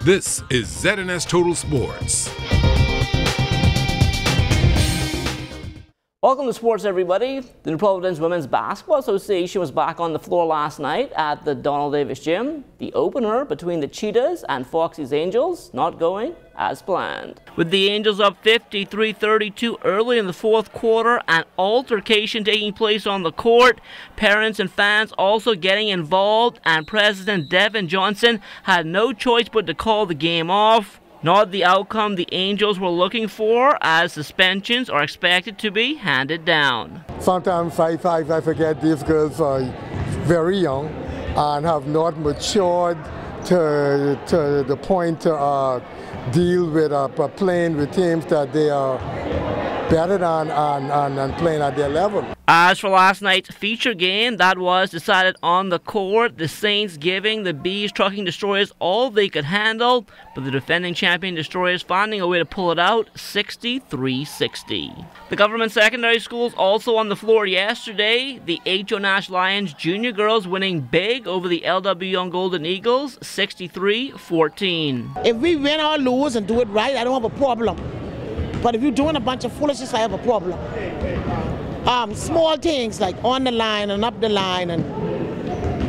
This is ZNS Total Sports. Welcome to sports, everybody. The New Providence Women's Basketball Association was back on the floor last night at the Donald Davis Gym. The opener between the Cheetahs and Foxy's Angels not going as planned. With the Angels up 53-32 early in the fourth quarter, an altercation taking place on the court, parents and fans also getting involved, and President Devin Johnson had no choice but to call the game off. Not the outcome the Angels were looking for, as suspensions are expected to be handed down. Sometimes I forget these girls are very young and have not matured to the point to deal with playing with teams that they are better than and playing at their level. As for last night's feature game, that was decided on the court, the Saints giving the Bees Trucking Destroyers all they could handle, but the defending champion Destroyers finding a way to pull it out 63-60. The government secondary schools also on the floor yesterday. The H.O. Nash Lions junior girls winning big over the L.W. Young Golden Eagles 63-14. If we win or lose and do it right, I don't have a problem. But if you're doing a bunch of foolishness, I have a problem. Small things like on the line and up the line and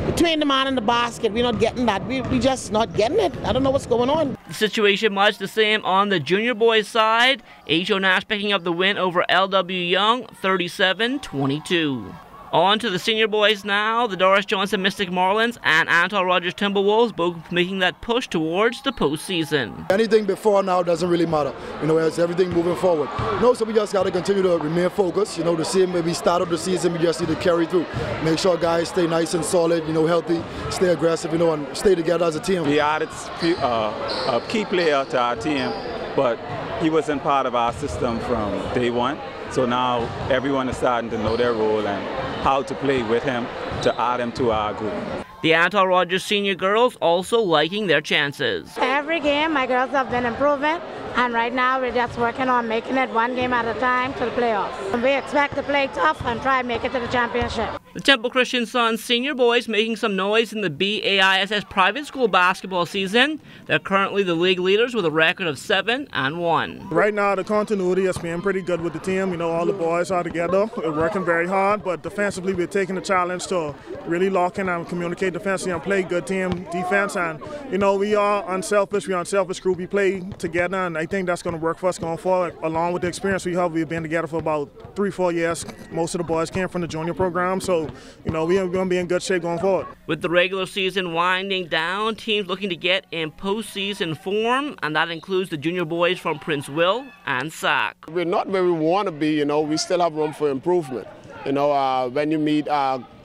between the man and the basket, we're not getting that. We just not getting it. I don't know what's going on. The situation much the same on the junior boys side. H.O. Nash picking up the win over L.W. Young 37-22. On to the senior boys now. The Doris Johnson Mystic Marlins and Anton Rogers Timberwolves both making that push towards the postseason. Anything before now doesn't really matter. It's everything moving forward. So we just got to continue to remain focused. The same way we start up the season, we just need to carry through. Make sure guys stay nice and solid, healthy, stay aggressive, and stay together as a team. We added a key player to our team, but he wasn't part of our system from day one. So now everyone is starting to know their role and how to play with him to add him to our group. The Anton Rogers senior girls also liking their chances. Every game my girls have been improving, and right now we're just working on making it one game at a time to the playoffs. And we expect to play tough and try to make it to the championship. The Temple Christian Sons senior boys making some noise in the BAISS private school basketball season. They're currently the league leaders with a record of 7-1. Right now the continuity has been pretty good with the team. All the boys are together. We're working very hard, but defensively we're taking the challenge to really lock in and communicate defensively and play good team defense. And we are unselfish. We're an unselfish group. We play together, and I think that's going to work for us going forward. Along with the experience we have, we've been together for about 3-4 years. Most of the boys came from the junior program, so we're going to be in good shape going forward. With the regular season winding down, teams looking to get in postseason form, and that includes the junior boys from Prince Will and Sac. We're not where we want to be. We still have room for improvement. When you meet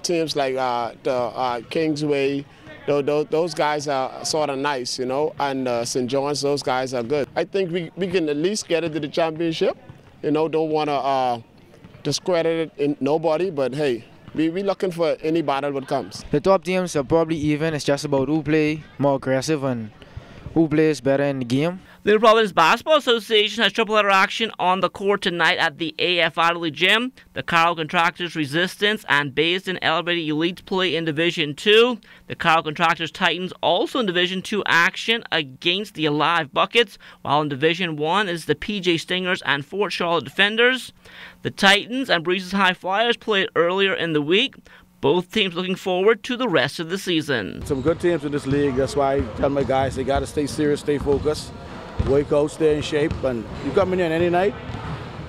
teams like the Kingsway, those guys are sort of nice, and St. John's, those guys are good. I think we can at least get into the championship. Don't want to discredit it in nobody, but hey, we're looking for any battle that comes. The top teams are probably even. It's just about who play more aggressive and who plays better in the game. The New Providence Basketball Association has triple-header action on the court tonight at the AF Adderley Gym. The Carroll Contractors Resistance and Basin Elevated Elites play in Division 2. The Carroll Contractors Titans also in Division 2 action against the Alive Buckets, while in Division 1 is the PJ Stingers and Fort Charlotte Defenders. The Titans and Breezes High Flyers played earlier in the week. Both teams looking forward to the rest of the season. Some good teams in this league. That's why I tell my guys they got to stay serious, stay focused, work out, stay in shape. And you coming in any night,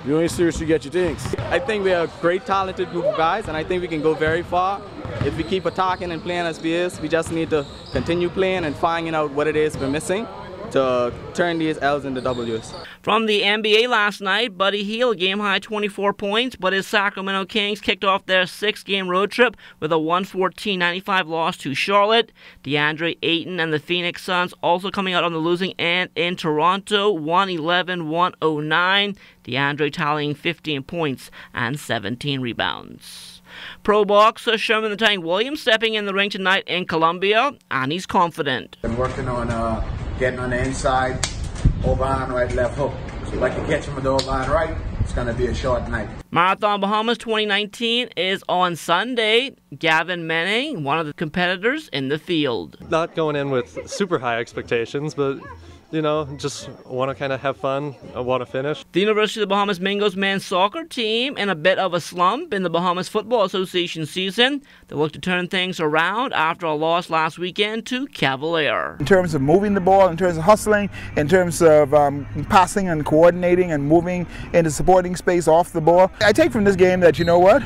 you ain't serious, you get your things. I think we're a great, talented group of guys, and I think we can go very far. If we keep attacking and playing as we is, we just need to continue playing and finding out what it is we're missing to turn these L's into W's. From the NBA last night, Buddy Hield, game-high 24 points, but his Sacramento Kings kicked off their 6-game road trip with a 114-95 loss to Charlotte. DeAndre Ayton and the Phoenix Suns also coming out on the losing end in Toronto, 111-109. DeAndre tallying 15 points and 17 rebounds. Pro boxer Sherman the Tank Williams stepping in the ring tonight in Columbia, and he's confident. I'm working on getting on the inside, overhand right, left hook. So if I can catch him with the overhand right, it's going to be a short night. Marathon Bahamas 2019 is on Sunday. Gavin Menning, one of the competitors in the field. Not going in with super high expectations, but you know, just want to kind of have fun, want to finish. The University of the Bahamas Mingos men's soccer team in a bit of a slump in the Bahamas Football Association season. They look to turn things around after a loss last weekend to Cavalier. In terms of moving the ball, in terms of hustling, in terms of passing and coordinating and moving into supporting space off the ball. I take from this game that, you know what,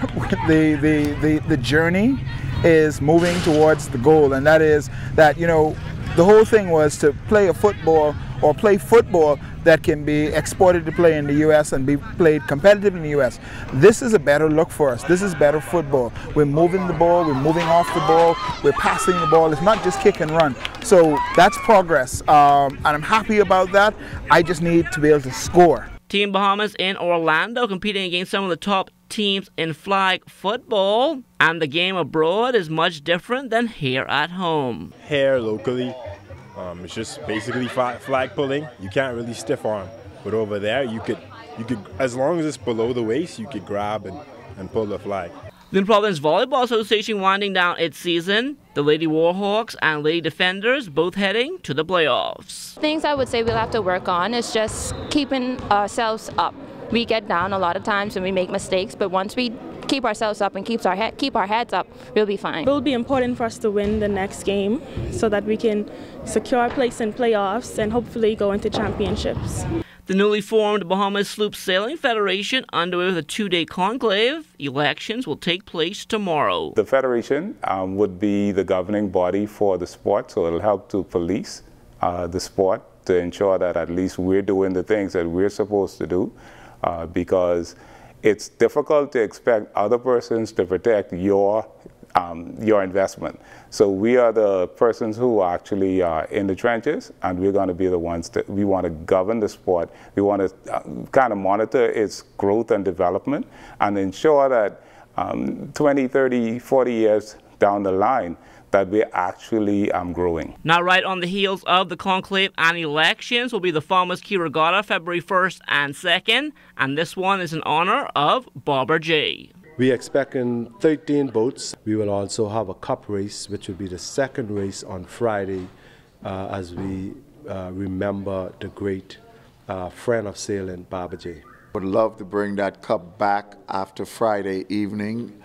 the journey is moving towards the goal, and that is that, you know, the whole thing was to play a football or play football that can be exported to play in the U.S. and be played competitive in the U.S. This is a better look for us. This is better football. We're moving the ball, we're moving off the ball, we're passing the ball. It's not just kick and run. So that's progress, and I'm happy about that. I just need to be able to score. Team Bahamas in Orlando competing against some of the top teams in flag football, and the game abroad is much different than here at home. Here locally, it's just basically flag pulling. You can't really stiff arm, but over there you could, as long as it's below the waist, you could grab and pull the flag. The Providence Volleyball Association winding down its season. The Lady Warhawks and Lady Defenders both heading to the playoffs. Things I would say we'll have to work on is just keeping ourselves up. We get down a lot of times and we make mistakes, but once we keep ourselves up and keep our heads up, we'll be fine. It will be important for us to win the next game so that we can secure a place in playoffs and hopefully go into championships. The newly formed Bahamas Sloop Sailing Federation underway with a 2-day conclave. Elections will take place tomorrow. The Federation would be the governing body for the sport, so it'll help to police the sport to ensure that at least we're doing the things that we're supposed to do, because it's difficult to expect other persons to protect your investment. So we are the persons who are actually in the trenches, and we're going to be the ones that we want to govern the sport. We want to kind of monitor its growth and development and ensure that 20, 30, 40 years down the line that we're actually growing. Now, right on the heels of the conclave and elections will be the Farmers Key Regatta February 1st and 2nd, and this one is in honor of Barbara J. We're expecting 13 boats. We will also have a cup race, which will be the second race on Friday, as we remember the great friend of sailing, Barbara J. Would love to bring that cup back after Friday evening,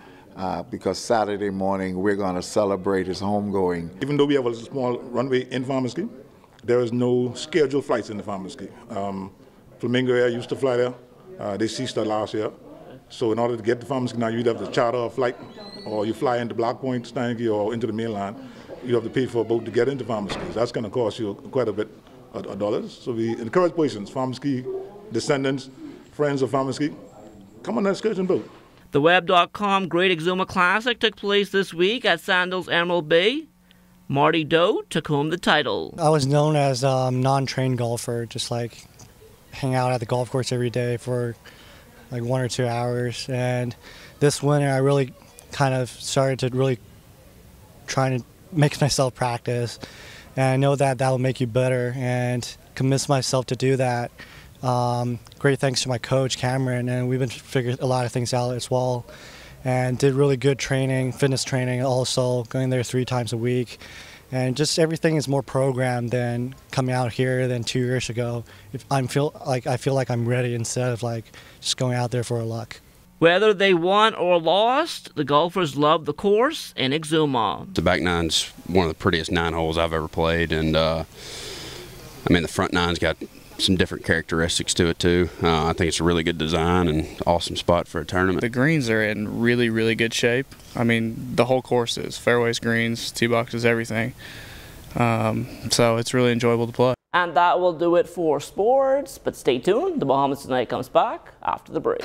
because Saturday morning we're going to celebrate his homegoing. Even though we have a small runway in Farmers Key, there is no scheduled flights in the Farmers Key. Flamingo Air used to fly there. They ceased that last year. So in order to get to Farmers Key now, you'd have to charter a flight, or you fly into Black Point, Stanky, or into the mainland. You have to pay for a boat to get into Farmers Key. That's going to cost you quite a bit of dollars. So we encourage persons, Farmers Key descendants, friends of Farmers Key, come on that excursion boat. The Web.com Great Exuma Classic took place this week at Sandals Emerald Bay. Marty Doe took home the title. I was known as a non-trained golfer, just like hang out at the golf course every day for like 1 or 2 hours, and this winter I really kind of started to really try to make myself practice, and I know that will make you better, and commit myself to do that. Great thanks to my coach Cameron, and we've been figuring a lot of things out as well, and did really good training, fitness training also, going there 3 times a week. And just everything is more programmed than coming out here than 2 years ago. I feel like I'm ready instead of like just going out there for luck. Whether they won or lost, the golfers love the course in Exuma. The back nine's one of the prettiest 9 holes I've ever played, and I mean the front nine's got some different characteristics to it too. I think it's a really good design and awesome spot for a tournament. The greens are in really, really good shape. I mean, the whole course is fairways, greens, tee boxes, everything. So it's really enjoyable to play. And that will do it for sports, but stay tuned. The Bahamas Tonight comes back after the break.